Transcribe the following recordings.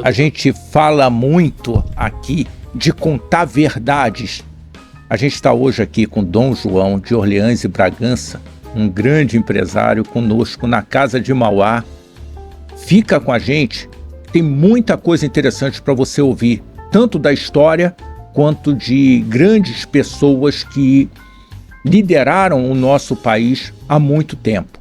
A gente fala muito aqui de contar verdades. A gente está hoje aqui com Dom João de Orleans e Bragança, um grande empresário conosco na Casa de Mauá. Fica com a gente, tem muita coisa interessante para você ouvir, tanto da história quanto de grandes pessoas que lideraram o nosso país há muito tempo.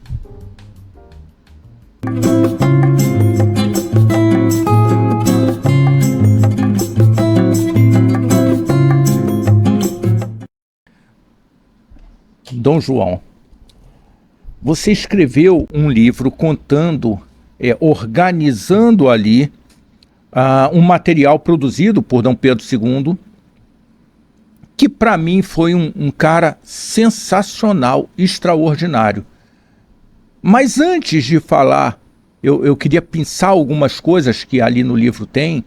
Dom João, você escreveu um livro contando, organizando ali um material produzido por Dom Pedro II, que para mim foi um cara sensacional, extraordinário. Mas antes de falar, eu queria pensar algumas coisas que ali no livro tem.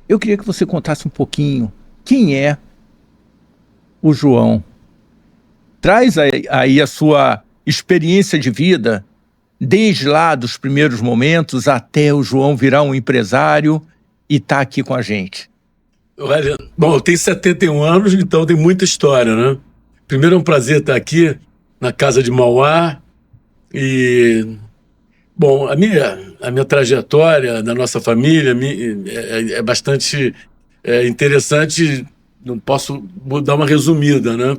Eu queria que você contasse um pouquinho quem é o João. Traz aí a sua experiência de vida, desde lá dos primeiros momentos até o João virar um empresário e estar aqui com a gente. Olha, bom, eu tenho 71 anos, então tem muita história, né? Primeiro é um prazer estar aqui na Casa de Mauá e, bom, a minha trajetória da nossa família é bastante interessante, não posso dar uma resumida, né?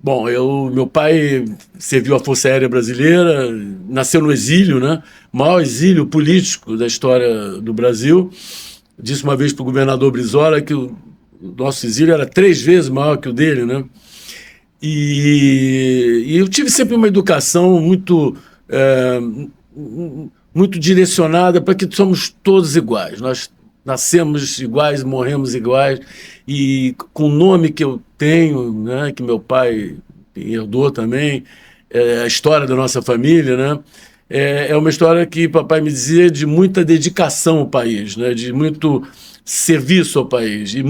Bom, meu pai serviu a Força Aérea Brasileira, nasceu no exílio, né? O maior exílio político da história do Brasil. Disse uma vez para o governador Brizola que o nosso exílio era 3 vezes maior que o dele, né? E eu tive sempre uma educação muito direcionada para que somos todos iguais. Nós nascemos iguais, morremos iguais, e com o nome que eu tenho, né, que meu pai herdou também, a história da nossa família, né, é uma história que papai me dizia de muita dedicação ao país, né, de muito serviço ao país, e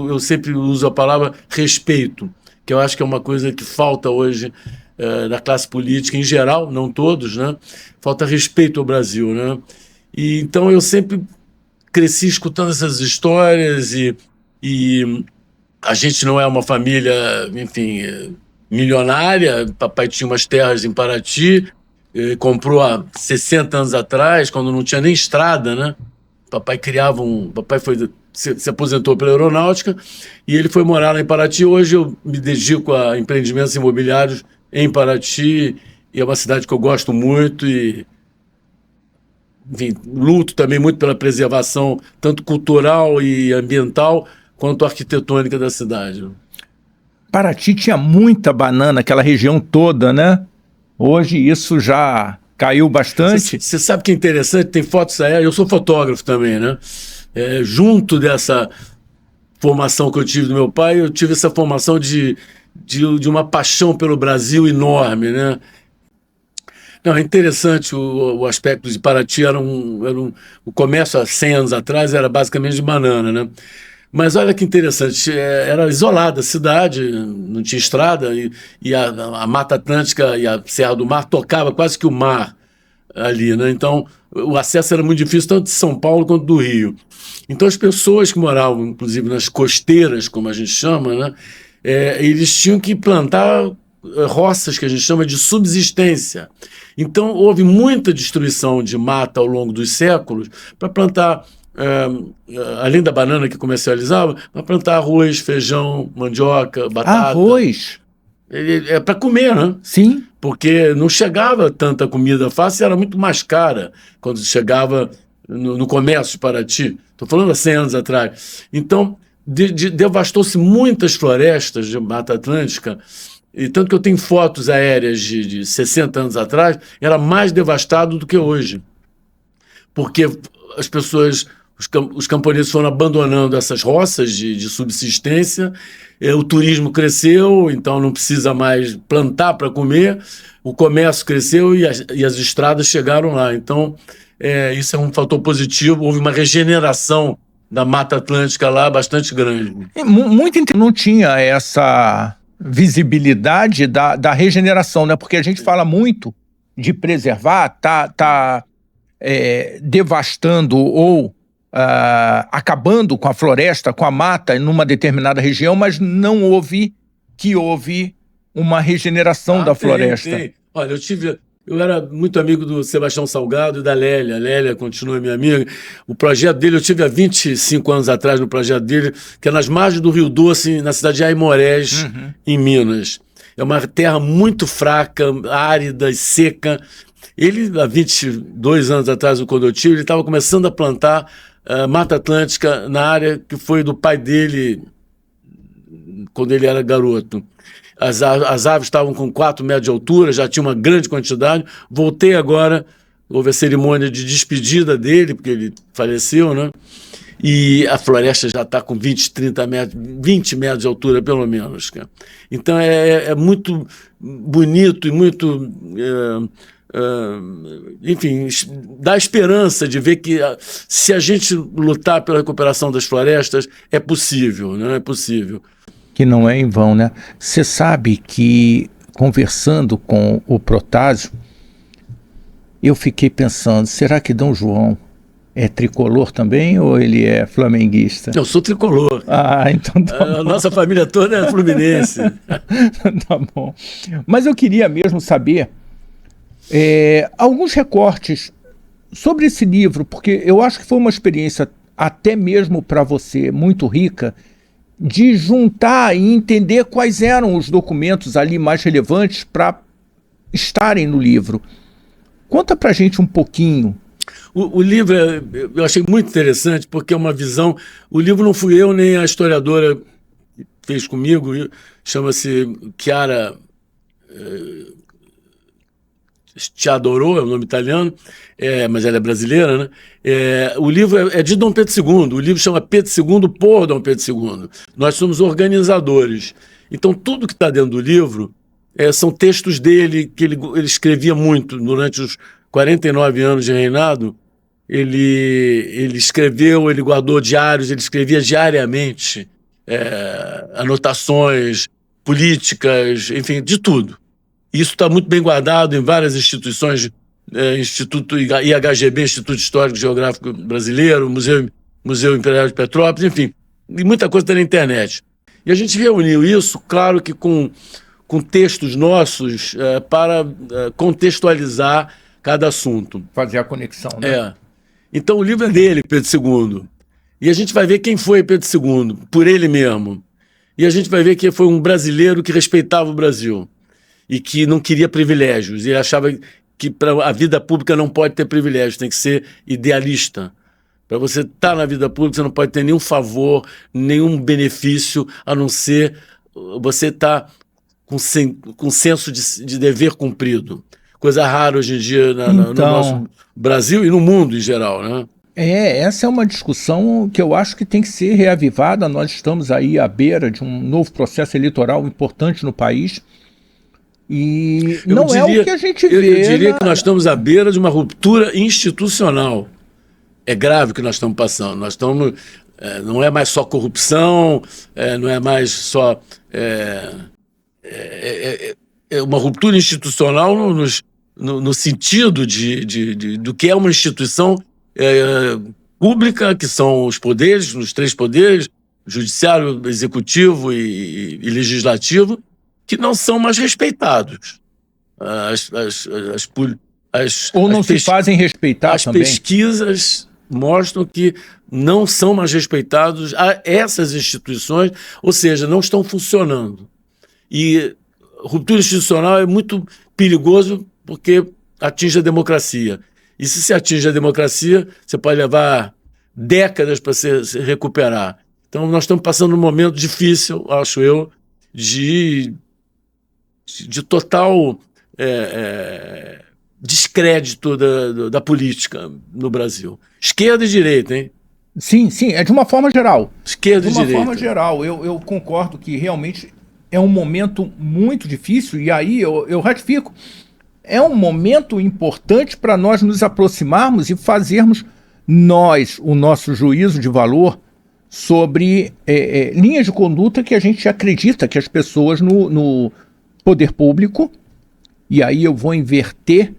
eu sempre uso a palavra respeito, que eu acho que é uma coisa que falta hoje na classe política em geral, não todos, né, falta respeito ao Brasil, né, e então eu sempre cresci escutando essas histórias e a gente não é uma família, enfim, milionária. Papai tinha umas terras em Paraty, comprou há 60 anos atrás, quando não tinha nem estrada, né? Papai se aposentou pela aeronáutica e ele foi morar lá em Paraty. Hoje eu me dedico a empreendimentos imobiliários em Paraty, e é uma cidade que eu gosto muito e, enfim, luto também muito pela preservação, tanto cultural e ambiental, quanto arquitetônica da cidade. Paraty tinha muita banana, aquela região toda, né? Hoje isso já caiu bastante. Você sabe que é interessante, tem fotos aéreas, eu sou fotógrafo também, né? Junto dessa formação que eu tive do meu pai, eu tive essa formação de uma paixão pelo Brasil enorme, né? Não, é interessante o aspecto de Paraty. O comércio há 100 anos atrás era basicamente de banana, né? Mas olha que interessante, era isolada a cidade, não tinha estrada, e a Mata Atlântica e a Serra do Mar tocava quase que o mar ali, né? Então o acesso era muito difícil, tanto de São Paulo quanto do Rio. Então as pessoas que moravam, inclusive nas costeiras, como a gente chama, né? Eles tinham que plantar roças que a gente chama de subsistência. Então houve muita destruição de mata ao longo dos séculos para plantar, além da banana que comercializava, para plantar arroz, feijão, mandioca, batata. Arroz? É para comer, né? Sim. Porque não chegava tanta comida fácil, era muito mais cara quando chegava no comércio de Paraty. Estou falando há 100 anos atrás. Então devastou-se muitas florestas de Mata Atlântica. E tanto que eu tenho fotos aéreas de 60 anos atrás, era mais devastado do que hoje. Porque as pessoas, os camponeses foram abandonando essas roças de subsistência, o turismo cresceu, então não precisa mais plantar para comer, o comércio cresceu e as estradas chegaram lá. Então, isso é um fator positivo, houve uma regeneração da Mata Atlântica lá bastante grande. Muito não tinha essa visibilidade da regeneração, né? Porque a gente fala muito de preservar, devastando ou acabando com a floresta, com a mata, numa determinada região, mas não houve uma regeneração da floresta. Tem. Olha, eu era muito amigo do Sebastião Salgado e da Lélia. A Lélia continua minha amiga. O projeto dele, eu tive há 25 anos atrás no projeto dele, que é nas margens do Rio Doce, na cidade de Aimorés, em Minas. É uma terra muito fraca, árida e seca. Ele, há 22 anos atrás, quando eu tive, ele estava começando a plantar Mata Atlântica na área que foi do pai dele quando ele era garoto. As aves estavam com 4 metros de altura, já tinha uma grande quantidade. Voltei agora, houve a cerimônia de despedida dele, porque ele faleceu, né? E a floresta já está com 20, 30 metros, 20 metros de altura, pelo menos. Cara. Então é muito bonito e muito... enfim, dá esperança de ver que se a gente lutar pela recuperação das florestas, é possível, não é possível. Que não é em vão, né? Você sabe que, conversando com o Protásio, eu fiquei pensando, será que Dom João é tricolor também ou ele é flamenguista? Eu sou tricolor. Então tá bom. A nossa família toda é fluminense. Tá bom. Mas eu queria mesmo saber alguns recortes sobre esse livro, porque eu acho que foi uma experiência, até mesmo para você, muito rica, de juntar e entender quais eram os documentos ali mais relevantes para estarem no livro. Conta para a gente um pouquinho. O livro eu achei muito interessante porque é uma visão... O livro não fui eu nem a historiadora que fez comigo, chama-se Chiara Chiadoro, é o nome italiano, mas ela é brasileira, né? O livro é de Dom Pedro II, o livro chama Pedro II por Dom Pedro II. Nós somos organizadores. Então, tudo que está dentro do livro são textos dele, que ele escrevia muito durante os 49 anos de reinado. Ele escreveu, ele guardou diários, ele escrevia diariamente anotações políticas, enfim, de tudo. Isso está muito bem guardado em várias instituições, Instituto IHGB, Instituto Histórico e Geográfico Brasileiro, Museu Imperial de Petrópolis, enfim, e muita coisa está na internet. E a gente reuniu isso, claro que com textos nossos, para contextualizar cada assunto. Fazer a conexão, né? Então o livro é dele, Pedro II. E a gente vai ver quem foi Pedro II, por ele mesmo. E a gente vai ver que foi um brasileiro que respeitava o Brasil e que não queria privilégios, e achava que a vida pública não pode ter privilégios, tem que ser idealista. Para você estar na vida pública, você não pode ter nenhum favor, nenhum benefício, a não ser você estar com senso de dever cumprido. Coisa rara hoje em dia no nosso Brasil e no mundo em geral, né? Essa é uma discussão que eu acho que tem que ser reavivada. Nós estamos aí à beira de um novo processo eleitoral importante no país. E não é o que a gente vê. Eu diria que nós estamos à beira de uma ruptura institucional. É grave o que nós estamos passando. Nós estamos, não é mais só corrupção, não é mais só... É uma ruptura institucional no sentido do que é uma instituição pública, que são os poderes, os 3 poderes, judiciário, executivo e legislativo, que não são mais respeitados. Ou não se fazem respeitar também. As pesquisas mostram que não são mais respeitados essas instituições, ou seja, não estão funcionando. E ruptura institucional é muito perigoso porque atinge a democracia. E se atinge a democracia, você pode levar décadas para se recuperar. Então nós estamos passando um momento difícil, acho eu, de total descrédito da política no Brasil. Esquerda e direita, hein? Sim, é de uma forma geral. Esquerda e direita. De uma forma geral, eu concordo que realmente é um momento muito difícil, e aí eu ratifico. É um momento importante para nós nos aproximarmos e fazermos o nosso juízo de valor sobre linhas de conduta que a gente acredita que as pessoas no poder público, e aí eu vou inverter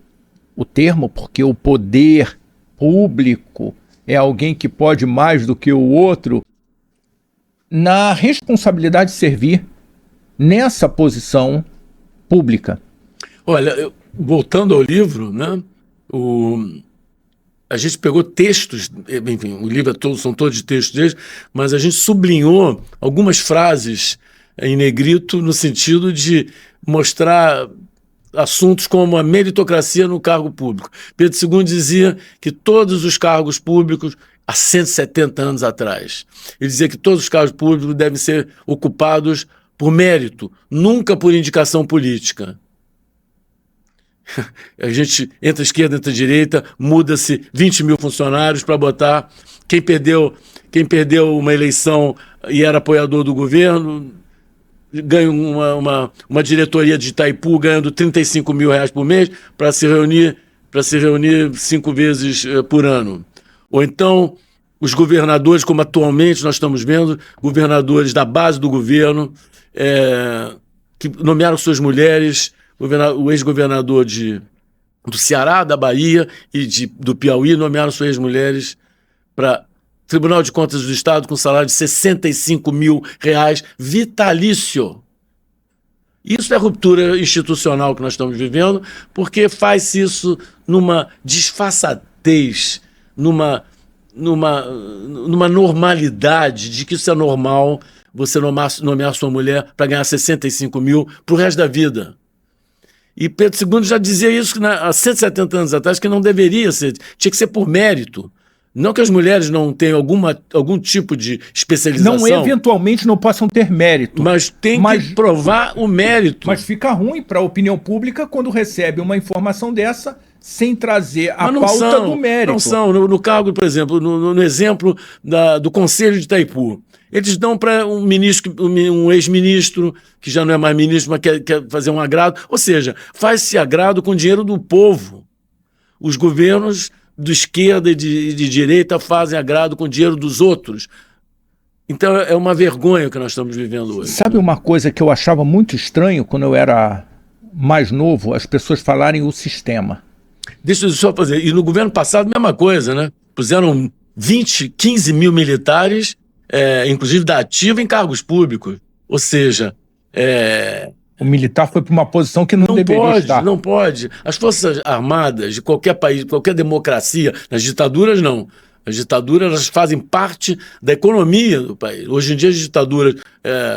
o termo, porque o poder público é alguém que pode mais do que o outro, na responsabilidade de servir nessa posição pública. Olha, voltando ao livro, né, a gente pegou textos, enfim, o livro são todos de textos deles, mas a gente sublinhou algumas frases em negrito no sentido de mostrar assuntos como a meritocracia no cargo público. Pedro II dizia que todos os cargos públicos, há 170 anos atrás, ele dizia que todos os cargos públicos devem ser ocupados por mérito, nunca por indicação política. A gente, entre a esquerda e entre a direita, muda-se 20 mil funcionários para botar quem perdeu uma eleição e era apoiador do governo, ganha uma diretoria de Itaipu ganhando R$35 mil por mês para se reunir 5 vezes por ano. Ou então, os governadores, como atualmente nós estamos vendo, governadores da base do governo, que nomearam suas mulheres, o ex-governador do Ceará, da Bahia e do Piauí nomearam suas ex-mulheres para Tribunal de Contas do Estado com salário de R$65 mil vitalício. Isso é a ruptura institucional que nós estamos vivendo, porque faz isso numa disfarçatez, numa normalidade de que isso é normal, você nomear sua mulher para ganhar 65 mil para o resto da vida. E Pedro II já dizia isso há 170 anos atrás, que não deveria ser, tinha que ser por mérito. Não que as mulheres não tenham algum tipo de especialização. Não, eventualmente não possam ter mérito. Mas tem que provar o mérito. Mas fica ruim para a opinião pública quando recebe uma informação dessa sem trazer a pauta do mérito. Não são. No cargo, por exemplo, no exemplo do Conselho de Itaipu, eles dão para um ex-ministro, que já não é mais ministro, mas quer fazer um agrado. Ou seja, faz-se agrado com dinheiro do povo. Os governos de esquerda e de direita fazem agrado com dinheiro dos outros. Então é uma vergonha que nós estamos vivendo hoje. Sabe uma coisa que eu achava muito estranho quando eu era mais novo? As pessoas falarem o sistema. Deixa eu só fazer. E no governo passado, mesma coisa, né? Puseram 15 mil militares, inclusive da ativa, em cargos públicos. Ou seja, o militar foi para uma posição que não deveria estar. Não pode. As Forças Armadas de qualquer país, qualquer democracia, nas ditaduras não. As ditaduras elas fazem parte da economia do país. Hoje em dia as ditaduras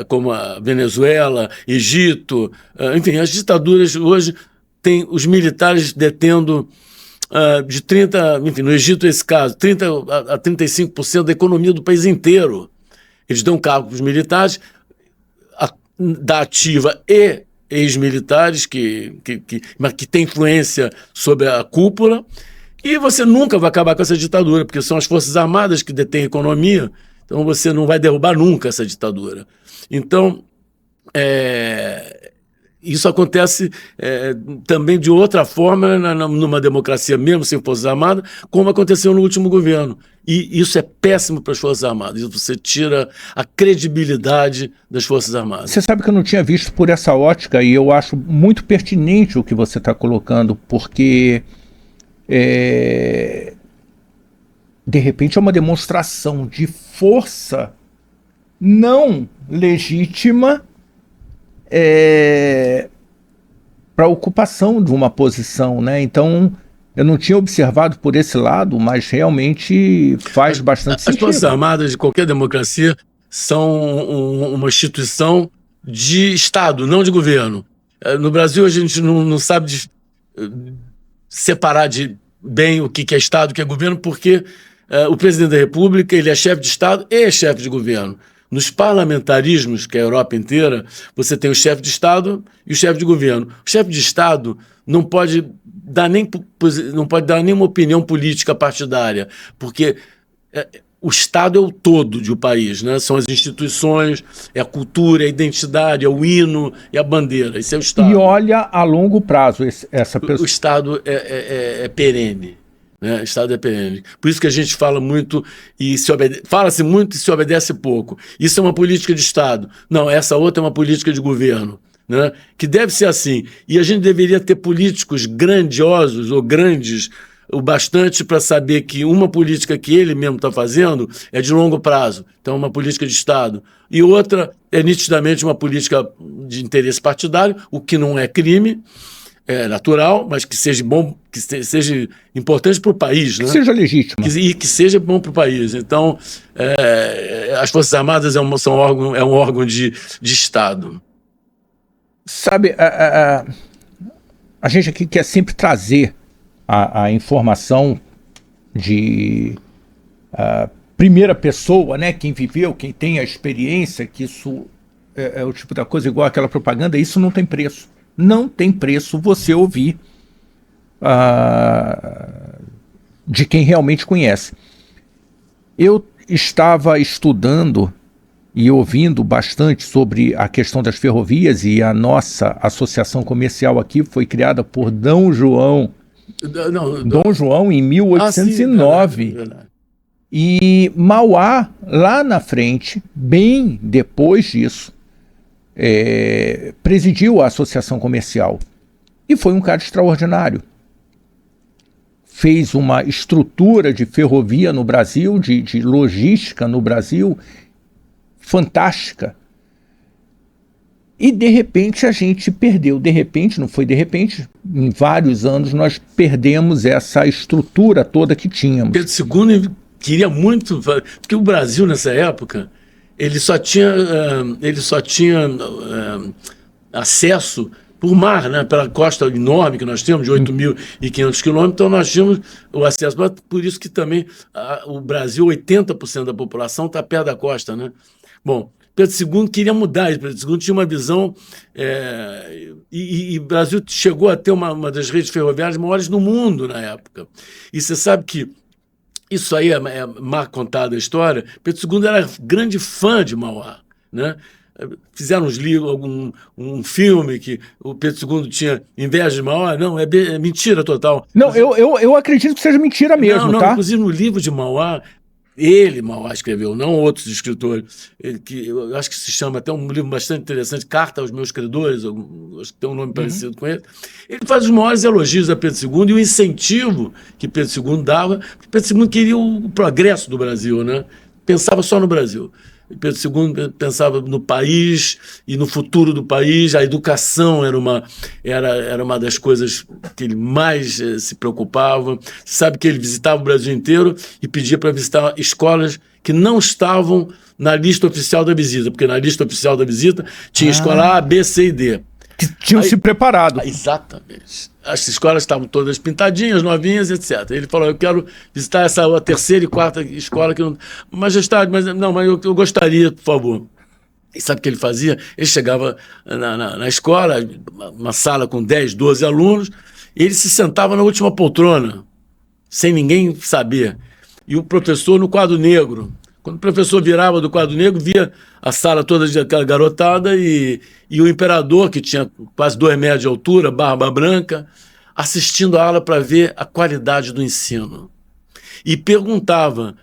como a Venezuela, Egito, enfim, as ditaduras hoje têm os militares detendo de 30%, enfim, no Egito esse caso, 30% a 35% da economia do país inteiro. Eles dão cargo para os militares, da ativa e ex-militares que têm influência sobre a cúpula, e você nunca vai acabar com essa ditadura, porque são as Forças Armadas que detêm a economia, então você não vai derrubar nunca essa ditadura. Então, isso acontece também de outra forma numa democracia, mesmo sem Forças Armadas, como aconteceu no último governo. E isso é péssimo para as Forças Armadas. Você tira a credibilidade das Forças Armadas. Você sabe que eu não tinha visto por essa ótica, e eu acho muito pertinente o que você está colocando, porque de repente é uma demonstração de força não legítima para a ocupação de uma posição, né? Então, eu não tinha observado por esse lado, mas realmente faz bastante sentido. As Forças Armadas de qualquer democracia são uma instituição de Estado, não de governo. No Brasil, a gente não sabe separar bem o que é Estado e o que é governo, porque o presidente da República ele é chefe de Estado e é chefe de governo. Nos parlamentarismos, que é a Europa inteira, você tem o chefe de Estado e o chefe de governo. O chefe de Estado não pode dar nenhuma opinião política partidária, porque o Estado é o todo de um país, né? São as instituições, é a cultura, é a identidade, é o hino, é a bandeira. Isso é o Estado. E olha a longo prazo essa pessoa. O Estado é perene. Né? O Estado é perene. Por isso que a gente fala muito fala-se muito e se obedece pouco. Isso é uma política de Estado. Não, essa outra é uma política de governo. Né? Que deve ser assim. E a gente deveria ter políticos grandiosos ou grandes o bastante para saber que uma política que ele mesmo está fazendo é de longo prazo, então uma política de Estado, e outra é nitidamente uma política de interesse partidário, o que não é crime, é natural, mas que seja bom, que seja importante para o país, né? Que seja legítimo. E que seja bom para o país. Então, as Forças Armadas é um órgão de Estado. Sabe, a gente aqui quer sempre trazer a informação de primeira pessoa, né? Quem viveu, quem tem a experiência, que isso é o tipo da coisa igual aquela propaganda, isso não tem preço. Não tem preço você ouvir de quem realmente conhece. Eu estava estudando e ouvindo bastante sobre a questão das ferrovias, e a nossa associação comercial aqui foi criada por Dom João. Dom João em 1809. Sim, verdade. E Mauá, lá na frente, bem depois disso, presidiu a associação comercial e foi um cara extraordinário. Fez uma estrutura de ferrovia no Brasil, de logística no Brasil, fantástica. E de repente a gente perdeu. De repente, não foi de repente, em vários anos nós perdemos essa estrutura toda que tínhamos. Pedro II queria muito, porque o Brasil nessa época ele só tinha acesso por mar, né, pela costa enorme que nós temos, de 8.500 quilômetros, então nós tínhamos o acesso. Por isso que também o Brasil, 80% da população está perto da costa, né? Bom, Pedro II queria mudar isso. Pedro II tinha uma visão, e o Brasil chegou a ter uma das redes ferroviárias maiores no mundo na época. E você sabe que isso aí é mal contada a história. Pedro II era grande fã de Mauá, né? Fizeram uns livros, um filme que o Pedro II tinha inveja de Mauá. Não, é mentira total. Não, eu acredito que seja mentira mesmo, não, tá? Inclusive no livro de Mauá, Mauá escreveu, não outros escritores, que eu acho que se chama até um livro bastante interessante, Carta aos Meus Credores, acho que tem um nome parecido com ele. Ele faz os maiores elogios a Pedro II e o incentivo que Pedro II dava, porque Pedro II queria o progresso do Brasil, né? Pensava só no Brasil. Pedro II pensava no país e no futuro do país. A educação era uma das coisas que ele mais se preocupava. Sabe que ele visitava o Brasil inteiro e pedia para visitar escolas que não estavam na lista oficial da visita, porque na lista oficial da visita tinha escola A, B, C e D. Que tinham se preparado. Exatamente. As escolas estavam todas pintadinhas, novinhas, etc. Ele falou, eu quero visitar a terceira e quarta escola que não... Majestade, mas eu gostaria, por favor. E sabe o que ele fazia? Ele chegava na escola, uma sala com 10, 12 alunos, e ele se sentava na última poltrona, sem ninguém saber. E o professor no quadro negro. Quando o professor virava do quadro negro, via a sala toda de aquela garotada e o imperador, que tinha quase 2 metros de altura, barba branca, assistindo a aula para ver a qualidade do ensino. E perguntava,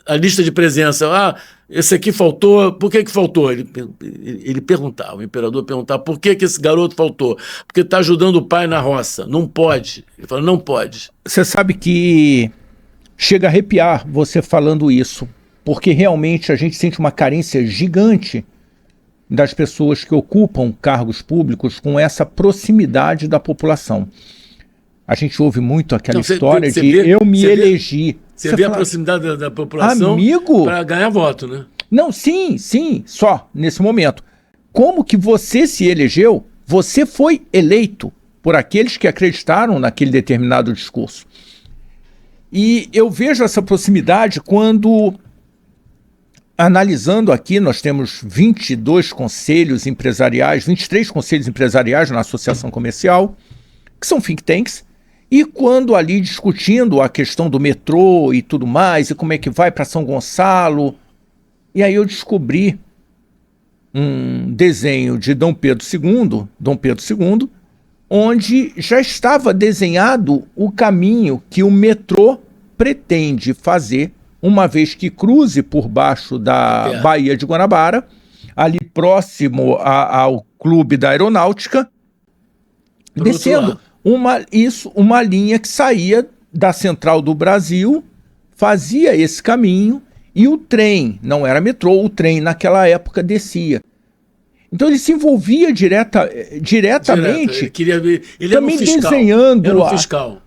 a lista de presença, esse aqui faltou, por que faltou? Ele perguntava, o imperador perguntava, por que esse garoto faltou? Porque está ajudando o pai na roça, não pode. Ele falou, não pode. Você sabe que chega a arrepiar você falando isso, porque realmente a gente sente uma carência gigante das pessoas que ocupam cargos públicos com essa proximidade da população. A gente ouve muito aquela história de eu me elegi. Você vê a proximidade da população para ganhar voto, né? Não, sim, só nesse momento. Como que você se elegeu, você foi eleito por aqueles que acreditaram naquele determinado discurso. E eu vejo essa proximidade quando... Analisando aqui, nós temos 22 conselhos empresariais, 23 conselhos empresariais na Associação Comercial, que são think tanks, e quando ali discutindo a questão do metrô e tudo mais, e como é que vai para São Gonçalo, e aí eu descobri um desenho de Dom Pedro II, onde já estava desenhado o caminho que o metrô pretende fazer, uma vez que cruze por baixo da Baía de Guanabara, ali próximo ao Clube da Aeronáutica, descendo uma linha que saía da Central do Brasil, fazia esse caminho e o trem, não era metrô, o trem naquela época descia. Então ele se envolvia diretamente, Ele queria ver, ele também era um fiscal, desenhando. era um fiscal.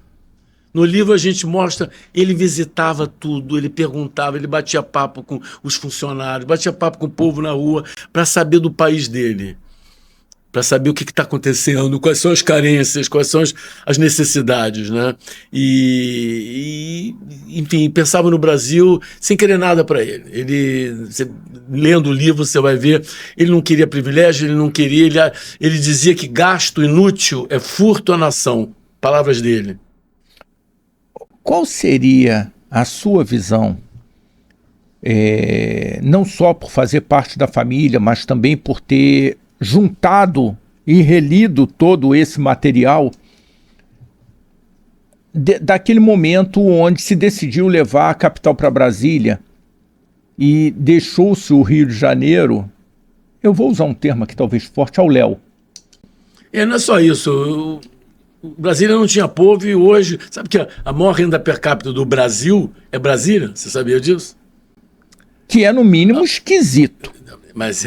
No livro a gente mostra, ele visitava tudo, ele perguntava, ele batia papo com os funcionários, batia papo com o povo na rua, para saber do país dele, para saber o que está acontecendo, quais são as carências, quais são as necessidades, né? Enfim, pensava no Brasil sem querer nada para ele. Lendo o livro, você vai ver, ele não queria privilégio, ele não queria, ele dizia que gasto inútil é furto à nação. Palavras dele. Qual seria a sua visão, não só por fazer parte da família, mas também por ter juntado e relido todo esse material daquele momento onde se decidiu levar a capital para Brasília e deixou-se o Rio de Janeiro, eu vou usar um termo aqui talvez forte, ao léu? Não é só isso. Brasília não tinha povo e hoje... Sabe que a maior renda per capita do Brasil é Brasília? Você sabia disso? Que é, no mínimo, esquisito. Mas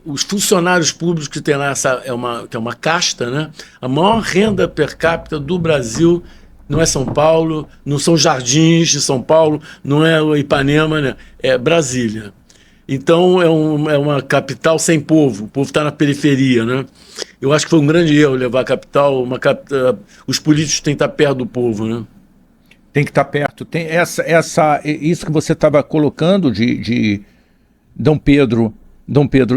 os funcionários públicos que tem lá, que é uma casta, né? A maior renda per capita do Brasil não é São Paulo, não são Jardins de São Paulo, não é o Ipanema, né? É Brasília. Então é uma capital sem povo, o povo está na periferia, né? Eu acho que foi um grande erro levar a capital, os políticos têm que estar perto do povo, né? Tem que estar perto. Tem isso que você estava colocando de Dom Pedro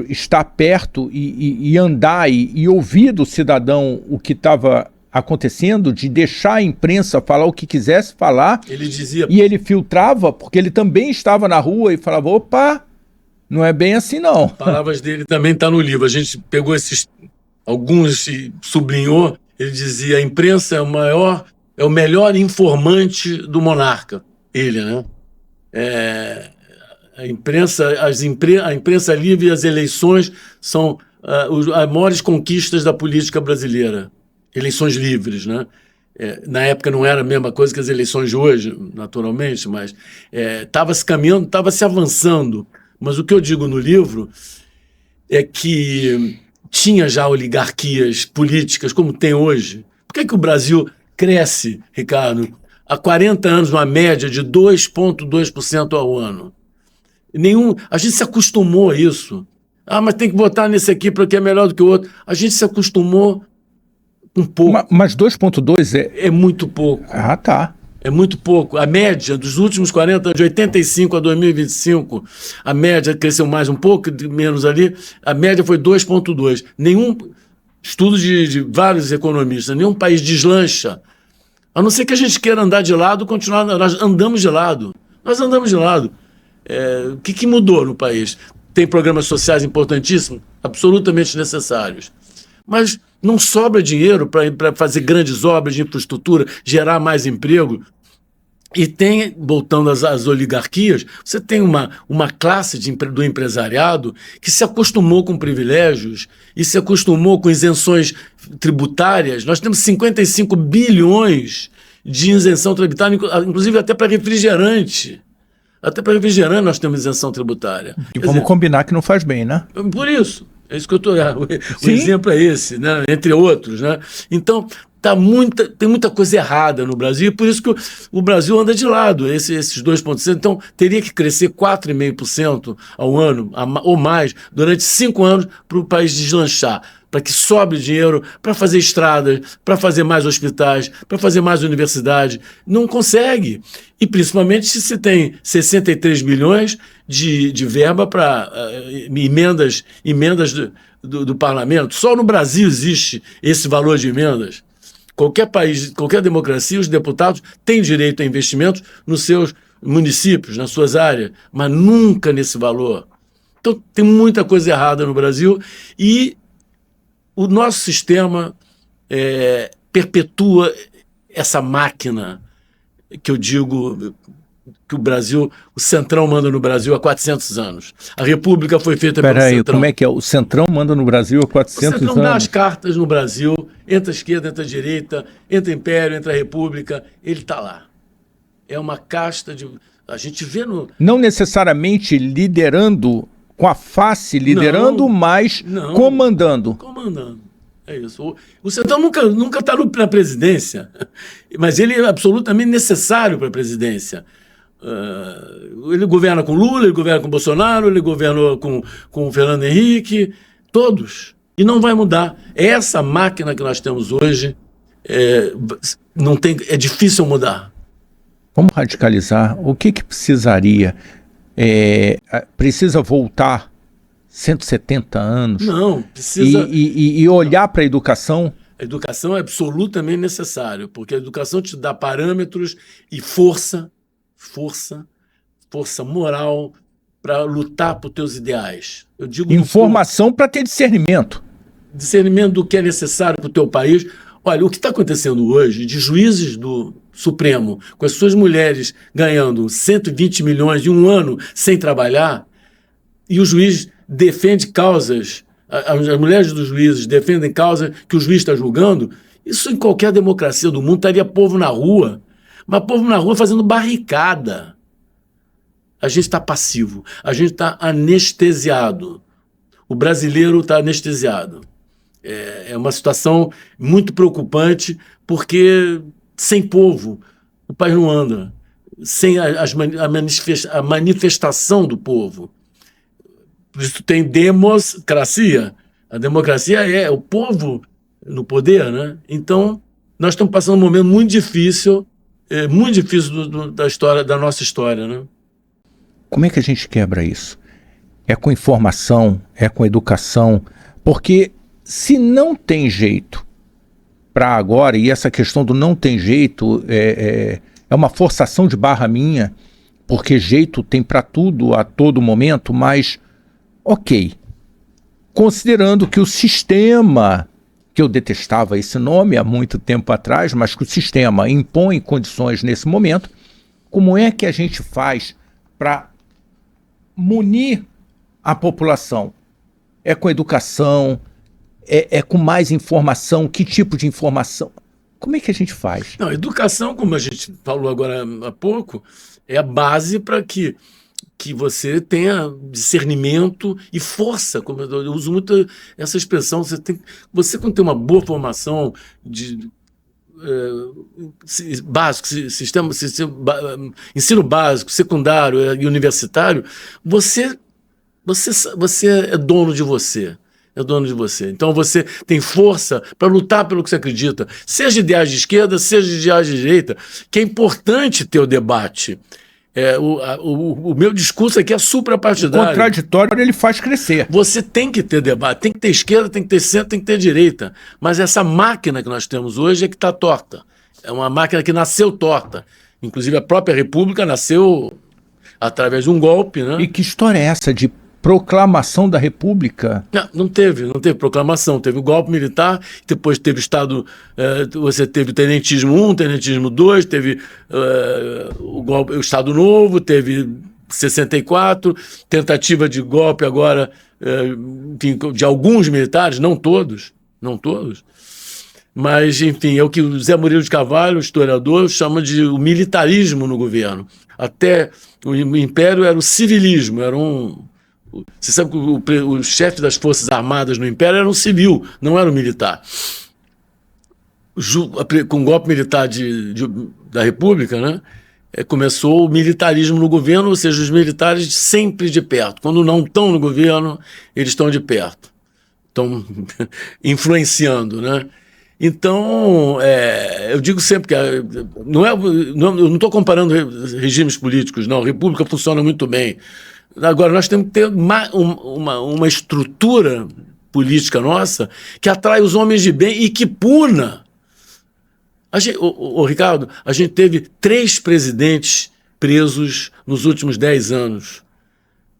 estar perto e andar e ouvir do cidadão o que estava acontecendo, de deixar a imprensa falar o que quisesse falar. Ele dizia... E ele filtrava, porque ele também estava na rua e falava, opa, não é bem assim não. Palavras dele também tá no livro. A gente pegou alguns e sublinhou. Ele dizia, a imprensa é o melhor informante do monarca. Ele, né? A imprensa livre e as eleições são as maiores conquistas da política brasileira. Eleições livres, né? Na época não era a mesma coisa que as eleições de hoje, naturalmente, mas estava se caminhando, estava se avançando. Mas o que eu digo no livro é que tinha já oligarquias políticas como tem hoje. Por que o Brasil cresce, Ricardo, há 40 anos, uma média de 2,2% ao ano? A gente se acostumou a isso. Mas tem que votar nesse aqui porque é melhor do que o outro. A gente se acostumou com pouco. Mas 2,2 é muito pouco. Ah, tá. É muito pouco. A média dos últimos 40 anos, de 85 a 2025, a média cresceu mais um pouco, menos ali, a média foi 2,2. Nenhum estudo de vários economistas, nenhum país deslancha. A não ser que a gente queira andar de lado, continuar, nós andamos de lado. Nós andamos de lado. O que mudou no país? Tem programas sociais importantíssimos, absolutamente necessários. Mas não sobra dinheiro para fazer grandes obras de infraestrutura, gerar mais emprego. E tem, voltando às oligarquias, você tem uma classe do empresariado que se acostumou com privilégios e se acostumou com isenções tributárias. Nós temos 55 bilhões de isenção tributária, inclusive até para refrigerante. Até para refrigerante nós temos isenção tributária. E vamos combinar que não faz bem, né? Por isso. É isso que eu estou... O exemplo é esse, né? Entre outros, né? Então, tem muita coisa errada no Brasil, e por isso que o Brasil anda de lado, esses 2,6%. Então, teria que crescer 4,5% ao ano, ou mais, durante 5 anos, para o país deslanchar, para que sobre dinheiro para fazer estradas, para fazer mais hospitais, para fazer mais universidades. Não consegue. E principalmente se você tem 63 bilhões de verba para emendas do parlamento. Só no Brasil existe esse valor de emendas. Qualquer país, qualquer democracia, os deputados têm direito a investimentos nos seus municípios, nas suas áreas, mas nunca nesse valor. Então tem muita coisa errada no Brasil e o nosso sistema perpetua essa máquina que eu digo que o Brasil, o Centrão manda no Brasil há 400 anos. A República foi feita pelo Peraí, Centrão. como é que é? O Centrão manda no Brasil há O 400 Centrão dá as anos. cartas no Brasil, entra a esquerda, entra a direita, entra Império, entra a República, ele está lá. É uma casta de... A gente vê no... Não necessariamente liderando com a face, liderando, Não, mas não. comandando. Comandando. É isso. O Centrão nunca está na presidência, mas ele é absolutamente necessário para a presidência. Ele governa com Lula, ele governa com Bolsonaro, ele governou com o Fernando Henrique, todos. E não vai mudar. Essa máquina que nós temos hoje é difícil mudar. Vamos radicalizar. O que precisaria? Precisa voltar 170 anos? Não, precisa... E olhar para a educação? A educação é absolutamente necessário, porque a educação te dá parâmetros e força moral para lutar por teus ideais. Eu digo informação para ter discernimento. Discernimento do que é necessário para o teu país. Olha, o que está acontecendo hoje de juízes do Supremo, com as suas mulheres ganhando 120 milhões de um ano sem trabalhar, e o juiz defende causas, as mulheres dos juízes defendem causas que o juiz está julgando, isso em qualquer democracia do mundo estaria povo na rua, mas povo na rua fazendo barricada. A gente está passivo, a gente está anestesiado. O brasileiro está anestesiado. É uma situação muito preocupante, porque sem povo o país não anda, sem a manifestação do povo. Por isso tem democracia. A democracia é o povo no poder, né? Então, nós estamos passando um momento muito difícil da nossa história, né? Como é que a gente quebra isso? É com informação, é com educação, porque se não tem jeito para agora, e essa questão do não tem jeito é uma forçação de barra minha, porque jeito tem para tudo a todo momento, mas ok, considerando que o sistema, que eu detestava esse nome há muito tempo atrás, mas que o sistema impõe condições nesse momento, como é que a gente faz para munir a população? É com educação, é com mais informação? Que tipo de informação? Como é que a gente faz? Não, educação, como a gente falou agora há pouco, é a base para que você tenha discernimento e força. Como eu uso muito essa expressão. Você quando tem uma boa formação de básico, ensino básico, secundário e universitário, você é dono de você. É dono de você. Então você tem força para lutar pelo que você acredita, seja de ideais de esquerda, seja de ideais de direita, que é importante ter o debate. O meu discurso aqui é suprapartidário. O contraditório ele faz crescer. Você tem que ter debate, tem que ter esquerda, tem que ter centro, tem que ter direita. Mas essa máquina que nós temos hoje é que está torta. É uma máquina que nasceu torta. Inclusive a própria República nasceu através de um golpe, né? E que história é essa de proclamação da República? Não teve proclamação, teve o golpe militar, depois teve o Estado, você teve o Tenentismo 1, Tenentismo 2, teve o Estado Novo, teve 64, tentativa de golpe agora, enfim, de alguns militares, não todos, mas, enfim, é o que o Zé Murilo de Carvalho, o historiador, chama de o militarismo no governo. Até o Império era o civilismo, era Você sabe que o chefe das Forças Armadas no Império era um civil, não era um militar. Com o golpe militar da República, né, começou o militarismo no governo, ou seja, os militares sempre de perto. Quando não estão no governo, eles estão de perto. Estão influenciando, né? Então, eu digo sempre que eu não estou comparando regimes políticos, não. A República funciona muito bem. Agora, nós temos que ter uma estrutura política nossa que atrai os homens de bem e que puna. Ricardo, a gente teve 3 presidentes presos nos últimos 10 anos.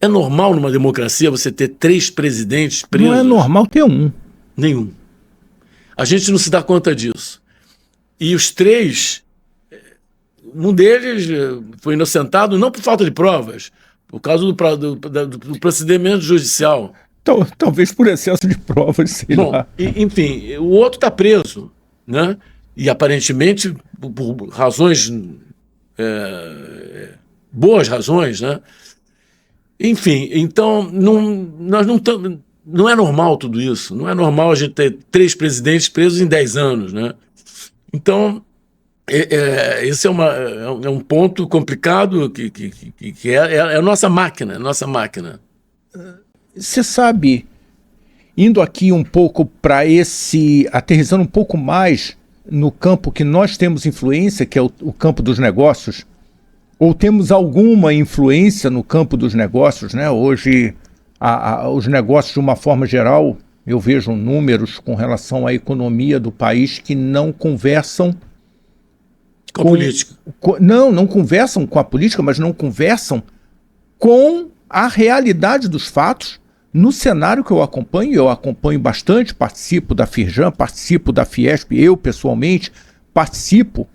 É normal numa democracia você ter 3 presidentes presos? Não é normal ter um. Nenhum. A gente não se dá conta disso. E os 3 um deles foi inocentado não por falta de provas, por causa do procedimento judicial. Então, talvez por excesso de provas, sei lá. Enfim, o outro está preso, né? E aparentemente por razões, boas razões, né? Enfim, então nós não estamos. Não é normal tudo isso. Não é normal a gente ter 3 presidentes presos em 10 anos, né? Então, esse é um ponto complicado que é a nossa máquina, Você sabe, indo aqui um pouco para aterrissando um pouco mais no campo que nós temos influência, que é o campo dos negócios, ou temos alguma influência no campo dos negócios, né? Hoje, os negócios, de uma forma geral, eu vejo números com relação à economia do país que não conversam com a política. Não conversam com a política, mas não conversam com a realidade dos fatos no cenário que eu acompanho bastante, participo da Firjan, participo da Fiesp, eu pessoalmente participo